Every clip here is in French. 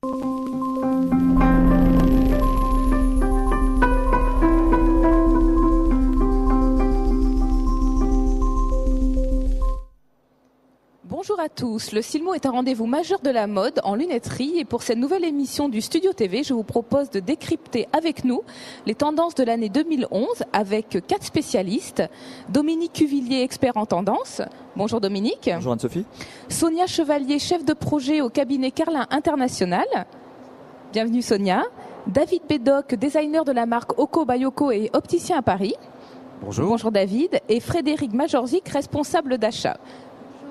Bonjour à tous, le Silmo est un rendez-vous majeur de la mode en lunetterie et pour cette nouvelle émission du Studio TV, je vous propose de décrypter avec nous les tendances de l'année 2011 avec 4 spécialistes. Dominique Cuvillier, expert en tendance. Bonjour Dominique. Bonjour Anne-Sophie. Sonia Chevalier, chef de projet au cabinet Carlin International. Bienvenue Sonia. David Bédoc, designer de la marque Oko Bayoko et opticien à Paris. Bonjour. Bonjour David. Et Frédéric Majorzik, responsable d'achat.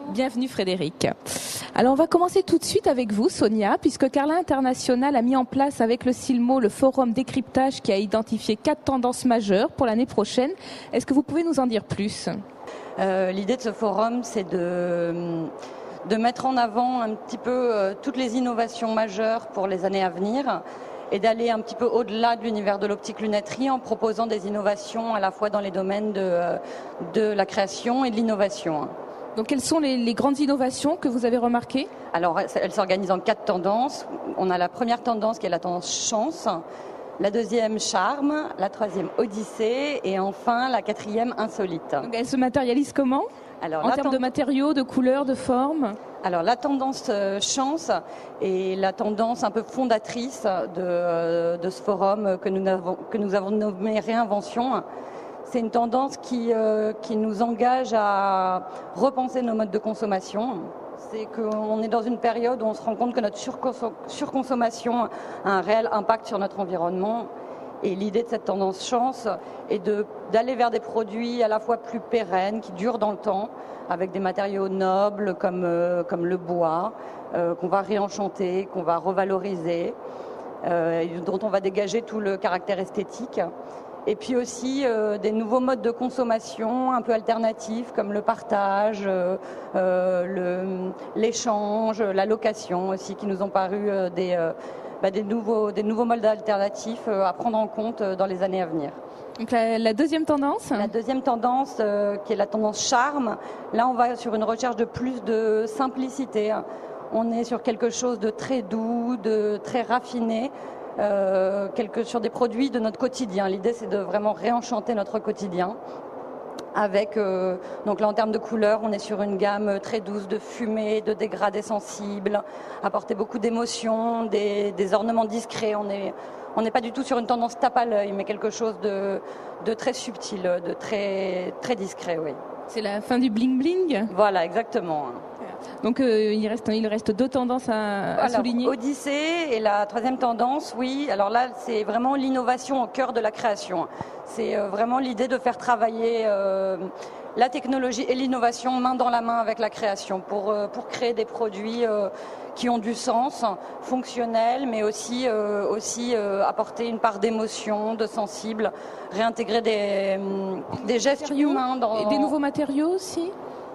Bienvenue Frédéric. Alors on va commencer tout de suite avec vous Sonia, puisque Carlin International a mis en place avec le Silmo le forum décryptage qui a identifié 4 tendances majeures pour l'année prochaine. Est-ce que vous pouvez nous en dire plus ? L'idée de ce forum, c'est de mettre en avant un petit peu toutes les innovations majeures pour les années à venir et d'aller un petit peu au-delà de l'univers de l'optique lunetterie en proposant des innovations à la fois dans les domaines de la création et de l'innovation. Donc quelles sont les grandes innovations que vous avez remarquées ? Alors elles s'organisent en 4 tendances. On a la première tendance qui est la tendance chance, la deuxième charme, la troisième odyssée et enfin la quatrième insolite. Donc elles se matérialisent comment ? Alors, en termes de matériaux, de couleurs, de formes ? Alors la tendance chance est la tendance un peu fondatrice de ce forum que nous avons nommé Réinvention. C'est une tendance qui nous engage à repenser nos modes de consommation. C'est qu'on est dans une période où on se rend compte que notre surconsommation a un réel impact sur notre environnement. Et l'idée de cette tendance chance est d'aller vers des produits à la fois plus pérennes, qui durent dans le temps, avec des matériaux nobles comme le bois, qu'on va réenchanter, qu'on va revaloriser, dont on va dégager tout le caractère esthétique. Et puis aussi des nouveaux modes de consommation un peu alternatifs comme le partage, l'échange, la location aussi qui nous ont paru des nouveaux modes alternatifs à prendre en compte dans les années à venir. Donc la deuxième tendance ? La deuxième tendance qui est la tendance charme, là on va sur une recherche de plus de simplicité. On est sur quelque chose de très doux, de très raffiné. Sur des produits de notre quotidien. L'idée, c'est de vraiment réenchanter notre quotidien. Avec, donc là, en termes de couleurs, on est sur une gamme très douce de fumée, de dégradés sensibles, apporter beaucoup d'émotions, des ornements discrets. On n'est pas du tout sur une tendance tape à l'œil, mais quelque chose de très subtil, de très, très discret, oui. C'est la fin du bling-bling ? Voilà, exactement. Donc il reste 2 tendances à souligner. Odyssée et la troisième tendance, oui. Alors là, c'est vraiment l'innovation au cœur de la création. C'est vraiment l'idée de faire travailler la technologie et l'innovation main dans la main avec la création pour créer des produits qui ont du sens, fonctionnels, mais aussi apporter une part d'émotion, de sensible, réintégrer des gestes humains. Et des nouveaux matériaux aussi ?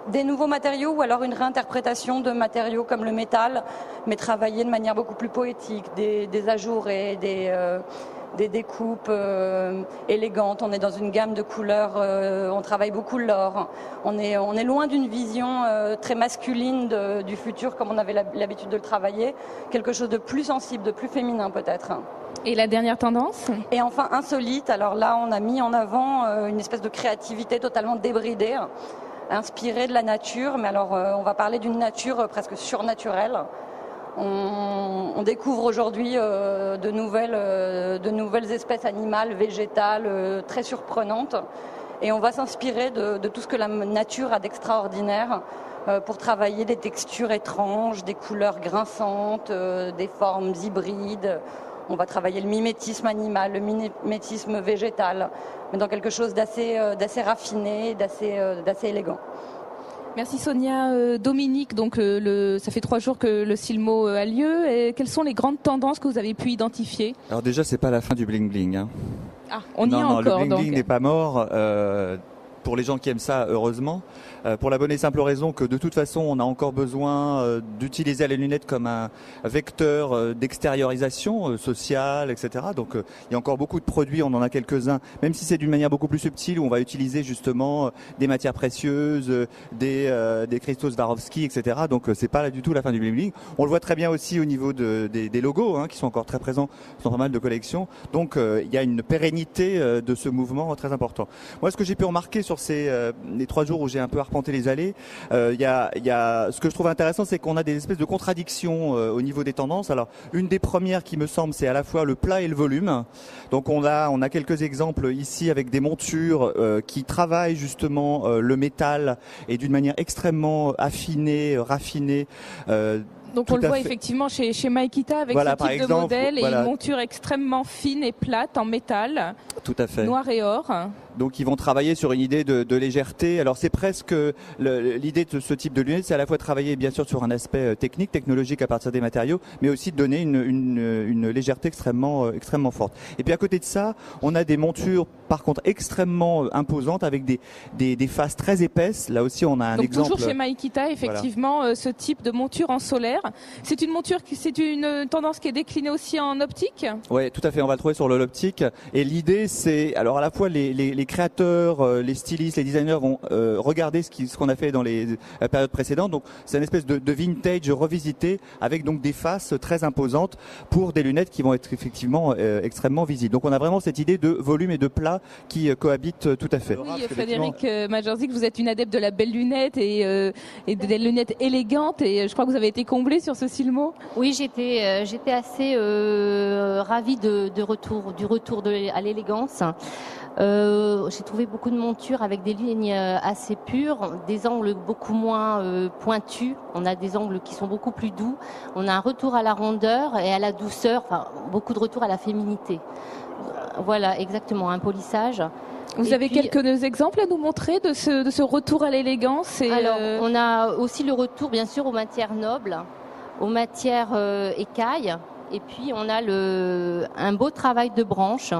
Des nouveaux matériaux ou alors une réinterprétation de matériaux comme le métal, mais travaillés de manière beaucoup plus poétique, des ajourés, des découpes élégantes. On est dans une gamme de couleurs, on travaille beaucoup l'or. On est loin d'une vision très masculine du futur comme on avait l'habitude de le travailler. Quelque chose de plus sensible, de plus féminin peut-être. Et la dernière tendance ? Et enfin insolite. Alors là, on a mis en avant une espèce de créativité totalement débridée, inspirée de la nature, mais alors on va parler d'une nature presque surnaturelle. On découvre aujourd'hui de nouvelles espèces animales, végétales, très surprenantes, et on va s'inspirer de tout ce que la nature a d'extraordinaire pour travailler des textures étranges, des couleurs grinçantes, des formes hybrides. On va travailler le mimétisme animal, le mimétisme végétal, mais dans quelque chose d'assez raffiné, d'assez élégant. Merci Sonia. Dominique, donc ça fait 3 jours que le Silmo a lieu. Et quelles sont les grandes tendances que vous avez pu identifier ? Alors déjà, c'est pas la fin du bling bling. Hein. Ah, on y est encore. Non, le bling bling n'est pas mort. pour les gens qui aiment ça, heureusement, pour la bonne et simple raison que de toute façon, on a encore besoin d'utiliser les lunettes comme un vecteur d'extériorisation sociale, etc. Donc il y a encore beaucoup de produits, on en a quelques-uns, même si c'est d'une manière beaucoup plus subtile, où on va utiliser justement des matières précieuses, des cristaux Swarovski, etc. Donc c'est pas là du tout la fin du bling-bling. On le voit très bien aussi au niveau des logos, qui sont encore très présents dans pas mal de collections. Donc il y a une pérennité de ce mouvement très important. Moi, ce que j'ai pu remarquer sur les 3 jours où j'ai un peu arpenté les allées, ce que je trouve intéressant, c'est qu'on a des espèces de contradictions au niveau des tendances. Alors, une des premières qui me semble, c'est à la fois le plat et le volume. Donc, on a quelques exemples ici avec des montures qui travaillent justement le métal et d'une manière extrêmement affinée, raffinée. Donc on le voit effectivement chez Makita avec ce type de modèle et une monture extrêmement fine et plate en métal. Tout à fait. Noir et or. Donc ils vont travailler sur une idée de légèreté. Alors c'est presque l'idée de ce type de lunettes, c'est à la fois travailler bien sûr sur un aspect technique, technologique à partir des matériaux, mais aussi de donner une légèreté extrêmement forte. Et puis à côté de ça, on a des montures par contre extrêmement imposantes avec des faces très épaisses. Là aussi on a un exemple. Donc toujours chez Makita effectivement ce type de monture en solaire. C'est une monture c'est une tendance qui est déclinée aussi en optique. Oui, tout à fait. On va le trouver sur l'optique. Et l'idée c'est alors à la fois les créateurs, les stylistes, les designers vont regarder ce qu'on a fait dans les périodes précédentes. Donc c'est une espèce de vintage revisité avec donc des faces très imposantes pour des lunettes qui vont être effectivement extrêmement visibles. Donc on a vraiment cette idée de volume et de plat qui cohabitent tout à fait. Oui, Frédéric Majorzik, vous êtes une adepte de la belle lunette et des lunettes élégantes et je crois que vous avez été comblée sur ce Silmo. Oui, j'étais assez ravie du retour à l'élégance. J'ai trouvé beaucoup de montures avec des lignes assez pures, des angles beaucoup moins pointus. On a des angles qui sont beaucoup plus doux. On a un retour à la rondeur et à la douceur, enfin beaucoup de retour à la féminité. Voilà, exactement, un polissage. Vous avez quelques exemples à nous montrer de ce retour à l'élégance Alors, on a aussi le retour, bien sûr, aux matières nobles, aux matières écailles. Et puis, on a un beau travail de branches.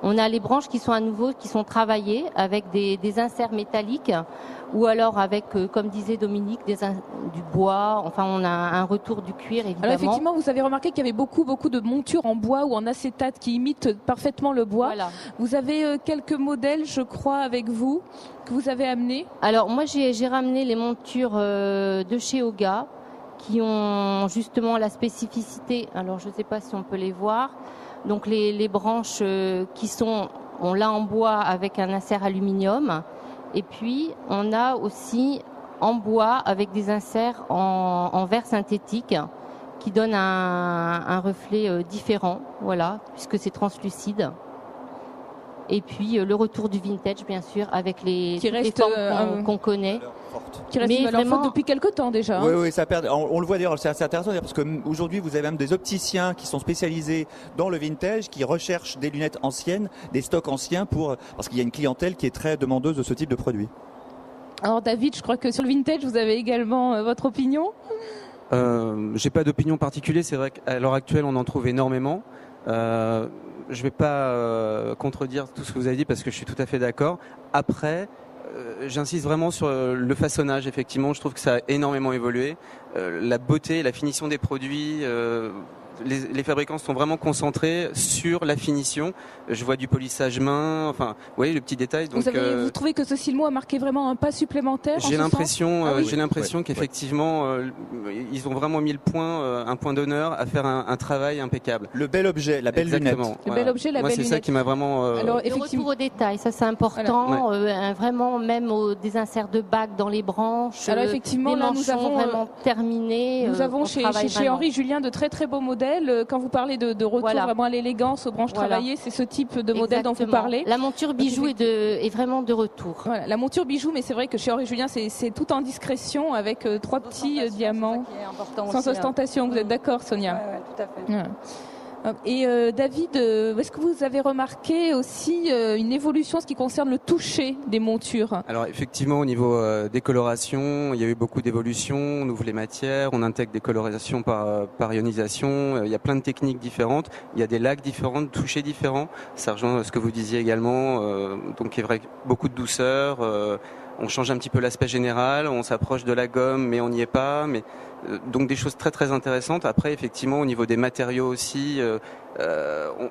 On a les branches qui sont travaillées avec des inserts métalliques ou alors avec, comme disait Dominique, du bois. Enfin, on a un retour du cuir, évidemment. Alors effectivement, vous avez remarqué qu'il y avait beaucoup de montures en bois ou en acétate qui imitent parfaitement le bois. Voilà. Vous avez quelques modèles, je crois, avec vous, que vous avez amenés. Alors moi, j'ai ramené les montures de chez Oga qui ont justement la spécificité. Alors, je ne sais pas si on peut les voir. Donc les branches on l'a en bois avec un insert aluminium et puis on a aussi en bois avec des inserts en verre synthétique qui donnent un reflet différent, voilà, puisque c'est translucide. Et puis le retour du vintage, bien sûr, avec les formes qu'on connaît. Qui reste une valeur forte depuis quelques temps déjà. Oui, ça perd. On le voit d'ailleurs, c'est assez intéressant parce qu'aujourd'hui vous avez même des opticiens qui sont spécialisés dans le vintage, qui recherchent des lunettes anciennes, des stocks anciens parce qu'il y a une clientèle qui est très demandeuse de ce type de produit. Alors David, je crois que sur le vintage vous avez également votre opinion. J'ai pas d'opinion particulière. C'est vrai qu'à l'heure actuelle on en trouve énormément. Je vais pas contredire tout ce que vous avez dit parce que je suis tout à fait d'accord. Après, j'insiste vraiment sur le façonnage. Effectivement, je trouve que ça a énormément évolué. La beauté, la finition des produits. Les fabricants sont vraiment concentrés sur la finition. Je vois du polissage main, enfin, vous voyez le petit détail. Donc, vous trouvez que ce Silmo a marqué vraiment un pas supplémentaire? J'ai l'impression qu'effectivement, ils ont vraiment mis un point d'honneur à faire un travail impeccable. Le bel objet, la belle lunette. Le bel objet, la belle lunette. Moi, c'est ça qui m'a vraiment. Alors, le retour au détail, ça c'est important. Voilà. Vraiment, même des inserts de bagues dans les branches. Alors effectivement, là, nous avons vraiment terminé. Nous avons chez Henri Julien de très très beaux modèles. Quand vous parlez de retour vraiment à l'élégance, aux branches travaillées, c'est ce type de modèle dont vous parlez. La monture bijou est vraiment de retour. Voilà, la monture bijou, mais c'est vrai que chez Henri Julien, c'est tout en discrétion avec 3 petits diamants. Sans ostentation, vous êtes d'accord, Sonia? Oui, tout à fait. Et David, est-ce que vous avez remarqué aussi une évolution en ce qui concerne le toucher des montures? Alors effectivement, au niveau des colorations, il y a eu beaucoup d'évolutions. On ouvre les matières, on intègre des colorisations par ionisation. Il y a plein de techniques différentes. Il y a des lacs différents, touchés différents. Ça rejoint ce que vous disiez également. Donc il est vrai beaucoup de douceur. On change un petit peu l'aspect général. On s'approche de la gomme, mais on n'y est pas. Donc des choses très très intéressantes. Après, effectivement, au niveau des matériaux aussi,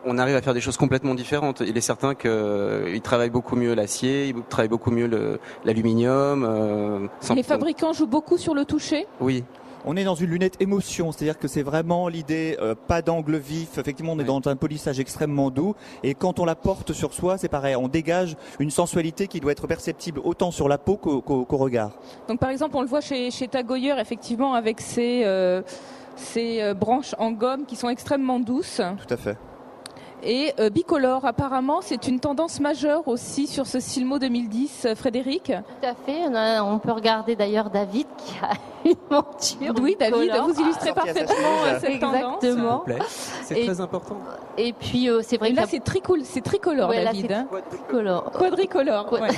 on arrive à faire des choses complètement différentes. Il est certain qu'il travaille beaucoup mieux l'acier, il travaille beaucoup mieux l'aluminium. Les fabricants jouent beaucoup sur le toucher? Oui. On est dans une lunette émotion, c'est-à-dire que c'est vraiment l'idée, pas d'angle vif. Effectivement, on est dans un polissage extrêmement doux. Et quand on la porte sur soi, c'est pareil. On dégage une sensualité qui doit être perceptible autant sur la peau qu'au regard. Donc, par exemple, on le voit chez Tag Heuer, effectivement, avec ces branches en gomme qui sont extrêmement douces. Tout à fait. Et bicolore, apparemment, c'est une tendance majeure aussi sur ce Silmo 2010, Frédéric. Tout à fait. On peut regarder d'ailleurs David qui a une monture. Oui, David, bicolore. vous illustrez parfaitement cette tendance. Exactement. C'est très important. Et puis, c'est vrai et là, c'est tricolore, ouais, David. Là, quadricolore. Quadricolore. Ouais.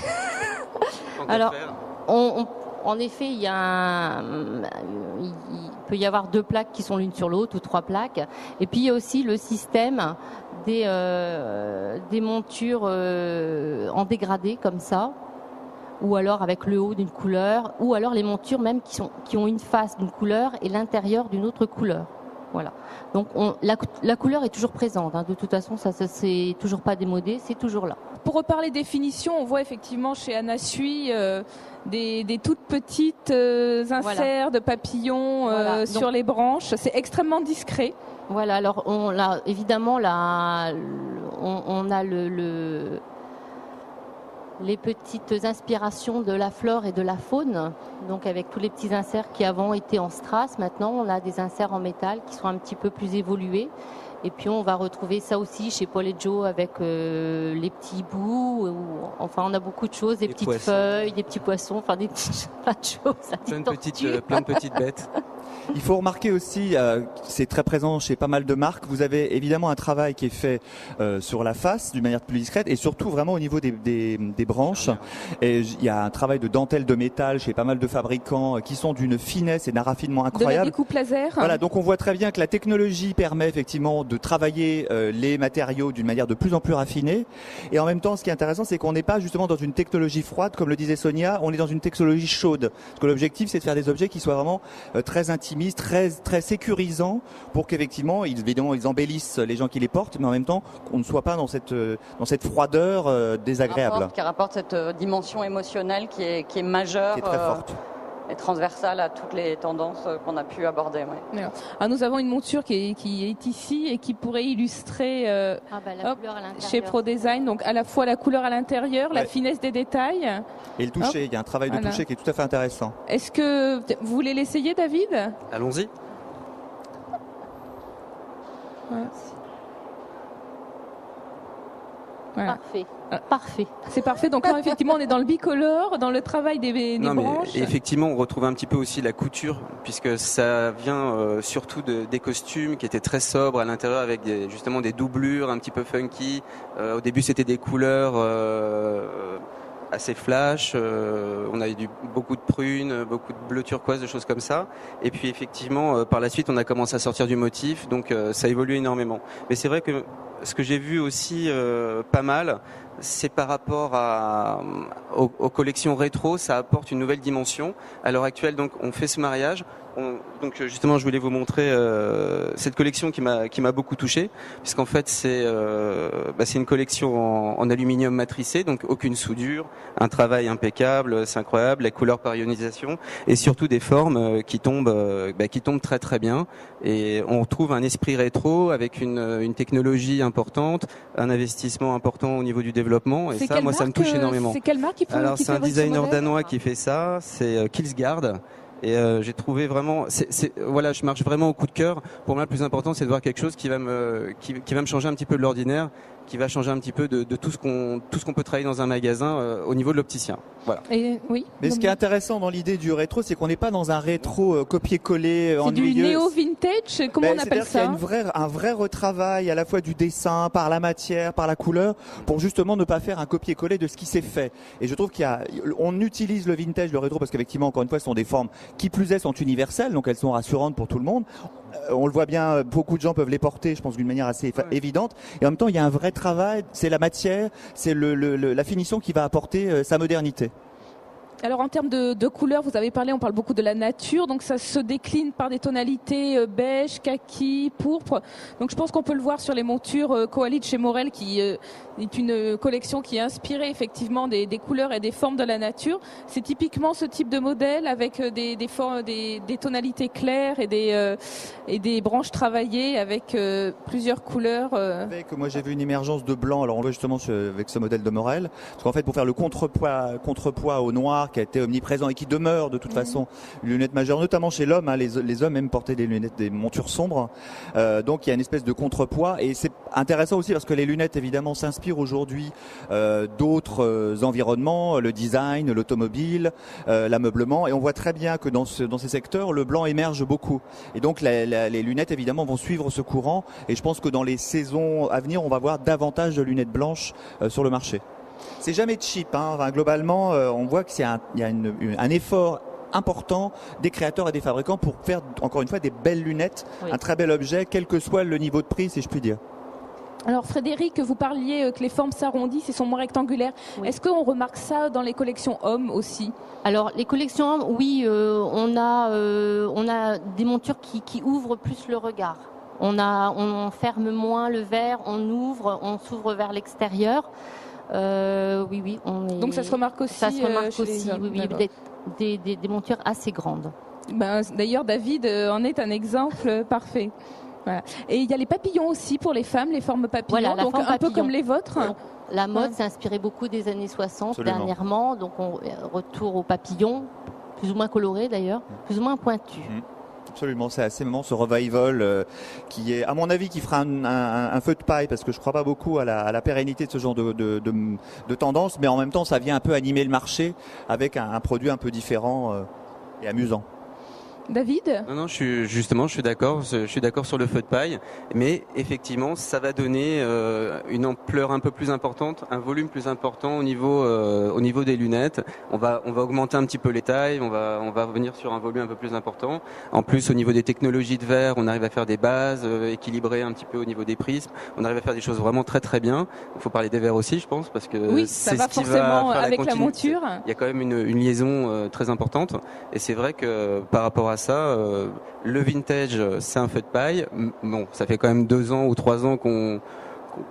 Alors, en effet, il peut y avoir 2 plaques qui sont l'une sur l'autre ou 3 plaques. Et puis, il y a aussi le système des montures en dégradé comme ça, ou alors avec le haut d'une couleur, ou alors les montures même qui ont une face d'une couleur et l'intérieur d'une autre couleur. Voilà. Donc la couleur est toujours présente. Hein. De toute façon, ça c'est toujours pas démodé, c'est toujours là. Pour reparler des finitions, on voit effectivement chez Anna Sui des toutes petites inserts de papillons sur les branches. C'est extrêmement discret. Voilà. Alors évidemment on a les petites inspirations de la flore et de la faune, donc avec tous les petits inserts qui avant étaient en strass, maintenant on a des inserts en métal qui sont un petit peu plus évolués. Et puis on va retrouver ça aussi chez Paul et Joe avec les petits hiboux, enfin on a beaucoup de choses, des petites poissons. Feuilles, des petits poissons, enfin plein de choses. Plein de petites bêtes. Il faut remarquer aussi, c'est très présent chez pas mal de marques, vous avez évidemment un travail qui est fait sur la face d'une manière plus discrète et surtout vraiment au niveau des branches. Et il y a un travail de dentelle de métal chez pas mal de fabricants qui sont d'une finesse et d'un raffinement incroyable. De la découpe laser. Voilà, donc on voit très bien que la technologie permet effectivement de travailler les matériaux d'une manière de plus en plus raffinée. Et en même temps, ce qui est intéressant, c'est qu'on n'est pas justement dans une technologie froide, comme le disait Sonia, on est dans une technologie chaude. Parce que l'objectif, c'est de faire des objets qui soient vraiment très intimistes, très sécurisants, pour qu'effectivement, évidemment, ils embellissent les gens qui les portent, mais en même temps, qu'on ne soit pas dans cette froideur désagréable. Qui rapporte cette dimension émotionnelle qui est majeure. Qui est très forte. Et transversale à toutes les tendances qu'on a pu aborder. Ouais. Alors, nous avons une monture qui est ici et qui pourrait illustrer chez Pro Design, donc à la fois la couleur à l'intérieur, la finesse des détails. Et le toucher, il y a un travail de toucher qui est tout à fait intéressant. Est-ce que vous voulez l'essayer, David? Allons-y. Voilà. Parfait. C'est parfait. Donc là, effectivement, on est dans le bicolore, dans le travail des branches. Et effectivement, on retrouve un petit peu aussi la couture, puisque ça vient surtout des costumes qui étaient très sobres à l'intérieur, avec justement des doublures un petit peu funky. Au début, c'était des couleurs assez flash. On avait beaucoup de prunes, beaucoup de bleu turquoise, de choses comme ça. Et puis effectivement, par la suite, on a commencé à sortir du motif, donc ça évolue énormément. Mais c'est vrai que ce que j'ai vu aussi pas mal, c'est par rapport aux collections rétro, ça apporte une nouvelle dimension. À l'heure actuelle, donc, on fait ce mariage. Donc justement, je voulais vous montrer cette collection qui m'a beaucoup touché, puisqu'en fait c'est une collection en aluminium matricé, donc aucune soudure, un travail impeccable, c'est incroyable, les couleurs par ionisation et surtout des formes qui tombent très très bien. Et on retrouve un esprit rétro avec une technologie importante, un investissement important au niveau du développement. Et ça, moi, ça me touche énormément. C'est quelle marque Alors, c'est un designer danois qui fait ça. C'est Kilsgard. Et j'ai trouvé vraiment, voilà, je marche vraiment au coup de cœur. Pour moi, le plus important, c'est de voir quelque chose qui va me changer un petit peu de l'ordinaire, qui va changer un petit peu de tout ce qu'on peut travailler dans un magasin au niveau de l'opticien. Voilà. Et, oui. Mais ce qui est intéressant dans l'idée du rétro, c'est qu'on n'est pas dans un rétro copier-coller ennuyeux. C'est du néo-vintage, comment on appelle ça? C'est-à-dire qu'il y a un vrai retravail à la fois du dessin, par la matière, par la couleur, pour justement ne pas faire un copier-coller de ce qui s'est fait. Et je trouve on utilise le vintage, le rétro, parce qu'effectivement, encore une fois, ce sont des formes qui plus est sont universelles, donc elles sont rassurantes pour tout le monde. On le voit bien, beaucoup de gens peuvent les porter, je pense, d'une manière assez évidente. Et en même temps, il y a un vrai travail, c'est la matière, c'est la finition qui va apporter sa modernité. Alors en termes de couleurs, vous avez parlé, on parle beaucoup de la nature, donc ça se décline par des tonalités beige, kaki, pourpre. Donc je pense qu'on peut le voir sur les montures Coalition chez Morel, qui est une collection qui est inspirée effectivement des couleurs et des formes de la nature. C'est typiquement ce type de modèle avec des tonalités claires et des branches travaillées avec plusieurs couleurs. Moi j'ai vu une émergence de blanc, alors on voit justement avec ce modèle de Morel, parce qu'en fait pour faire le contrepoids au noir qui a été omniprésent et qui demeure de toute façon une lunette majeure, notamment chez l'homme, les hommes aiment porter des montures sombres, donc il y a une espèce de contrepoids et c'est intéressant aussi parce que les lunettes évidemment s'inspirent aujourd'hui d'autres environnements, le design, l'automobile, l'ameublement, et on voit très bien que dans ces secteurs le blanc émerge beaucoup et donc les lunettes évidemment vont suivre ce courant et je pense que dans les saisons à venir on va voir davantage de lunettes blanches sur le marché. C'est jamais cheap, hein. Enfin, globalement, on voit qu'il y a un effort important des créateurs et des fabricants pour faire, encore une fois, des belles lunettes, un très bel objet, quel que soit le niveau de prix, si je puis dire. Alors Frédéric, vous parliez que les formes s'arrondissent et sont moins rectangulaires. Oui. Est-ce qu'on remarque ça dans les collections hommes aussi? Alors les collections hommes, oui, on a des montures qui ouvrent plus le regard. On ferme moins le verre, on s'ouvre vers l'extérieur. Oui. Donc ça se remarque aussi. Ça se remarque chez aussi, les hommes, oui, des montures assez grandes. D'ailleurs, David en est un exemple parfait. Voilà. Et il y a les papillons aussi pour les femmes, les formes papillons, voilà, donc un peu comme les vôtres. La mode s'est inspirée beaucoup des années 60 Absolument. Dernièrement, donc on retour aux papillons, plus ou moins colorés d'ailleurs, plus ou moins pointus. Absolument, c'est assez moment ce revival qui est, à mon avis, qui fera un feu de paille parce que je crois pas beaucoup à la pérennité de ce genre de tendance, mais en même temps, ça vient un peu animer le marché avec un produit un peu différent et amusant. David ? Non, je suis d'accord. Je suis d'accord sur le feu de paille, mais effectivement, ça va donner une ampleur un peu plus importante, un volume plus important au niveau des lunettes. On va augmenter un petit peu les tailles, on va revenir sur un volume un peu plus important. En plus, au niveau des technologies de verre, on arrive à faire des bases équilibrées un petit peu au niveau des prismes. On arrive à faire des choses vraiment très très bien. Il faut parler des verres aussi, je pense, parce que oui, ça va forcément avec la monture. Il y a quand même une liaison très importante, et c'est vrai que par rapport à ça, le vintage, c'est un feu de paille. Bon, ça fait quand même 2 ans ou 3 ans qu'on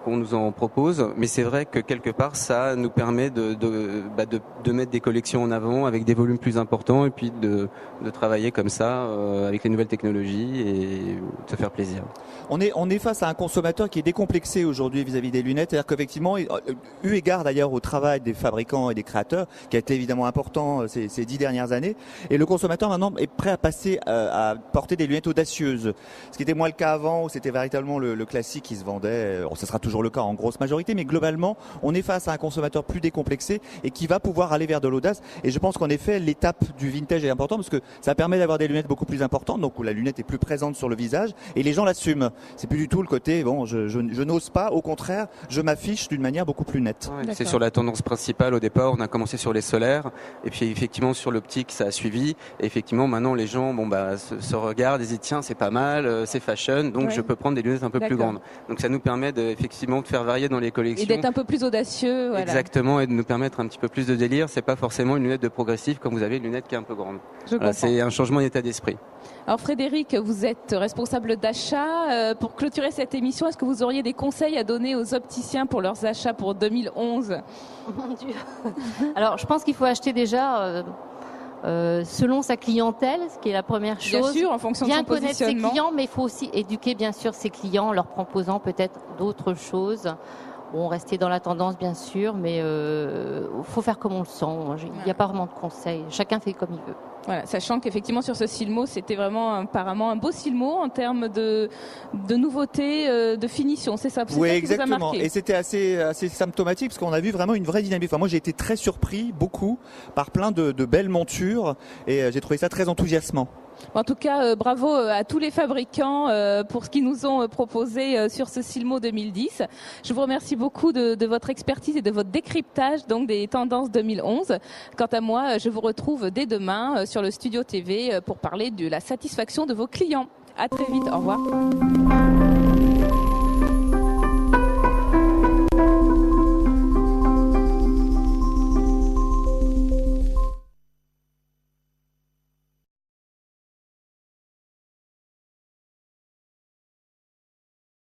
nous en propose, mais c'est vrai que quelque part ça nous permet de mettre des collections en avant avec des volumes plus importants et puis de travailler comme ça avec les nouvelles technologies et de se faire plaisir. On est face à un consommateur qui est décomplexé aujourd'hui vis-à-vis des lunettes, c'est-à-dire qu'effectivement, eu égard d'ailleurs au travail des fabricants et des créateurs, qui a été évidemment important ces 10 dernières années, et le consommateur maintenant est prêt à passer à porter des lunettes audacieuses, ce qui était moins le cas avant où c'était véritablement le classique qui se vendait. Ça sera toujours le cas en grosse majorité, mais globalement, on est face à un consommateur plus décomplexé et qui va pouvoir aller vers de l'audace. Et je pense qu'en effet, l'étape du vintage est importante parce que ça permet d'avoir des lunettes beaucoup plus importantes, donc où la lunette est plus présente sur le visage et les gens l'assument. C'est plus du tout le côté, bon, je n'ose pas, au contraire, je m'affiche d'une manière beaucoup plus nette. Ouais, c'est sur la tendance principale au départ, on a commencé sur les solaires et puis effectivement sur l'optique ça a suivi. Et effectivement, maintenant les gens se regardent et se disent tiens, c'est pas mal, c'est fashion, donc je peux prendre des lunettes un peu plus grandes. Donc ça nous permet effectivement de faire varier dans les collections. Et d'être un peu plus audacieux. Voilà. Exactement, et de nous permettre un petit peu plus de délire. C'est pas forcément une lunette de progressif comme vous avez une lunette qui est un peu grande. Voilà, c'est un changement d'état d'esprit. Alors Frédéric, vous êtes responsable d'achat. Pour clôturer cette émission, est-ce que vous auriez des conseils à donner aux opticiens pour leurs achats pour 2011 ? Oh mon Dieu. Alors je pense qu'il faut acheter déjà selon sa clientèle, ce qui est la première chose. Bien sûr, en fonction de son positionnement. Bien connaître ses clients, mais il faut aussi éduquer bien sûr ses clients en leur proposant peut-être d'autres choses Bon, rester dans la tendance, bien sûr, mais faut faire comme on le sent. Il n'y a pas vraiment de conseils. Chacun fait comme il veut. Voilà, sachant qu'effectivement sur ce Silmo, c'était vraiment apparemment un beau Silmo en termes de nouveautés, de finition. C'est ça, oui, ça qui exactement. vous a marqué. Et c'était assez symptomatique parce qu'on a vu vraiment une vraie dynamique. Enfin, moi, j'ai été très surpris, beaucoup, par plein de belles montures et j'ai trouvé ça très enthousiasmant. En tout cas, bravo à tous les fabricants pour ce qu'ils nous ont proposé sur ce Silmo 2010. Je vous remercie beaucoup de votre expertise et de votre décryptage donc des tendances 2011. Quant à moi, je vous retrouve dès demain sur le Studio TV pour parler de la satisfaction de vos clients. À très vite. Au revoir.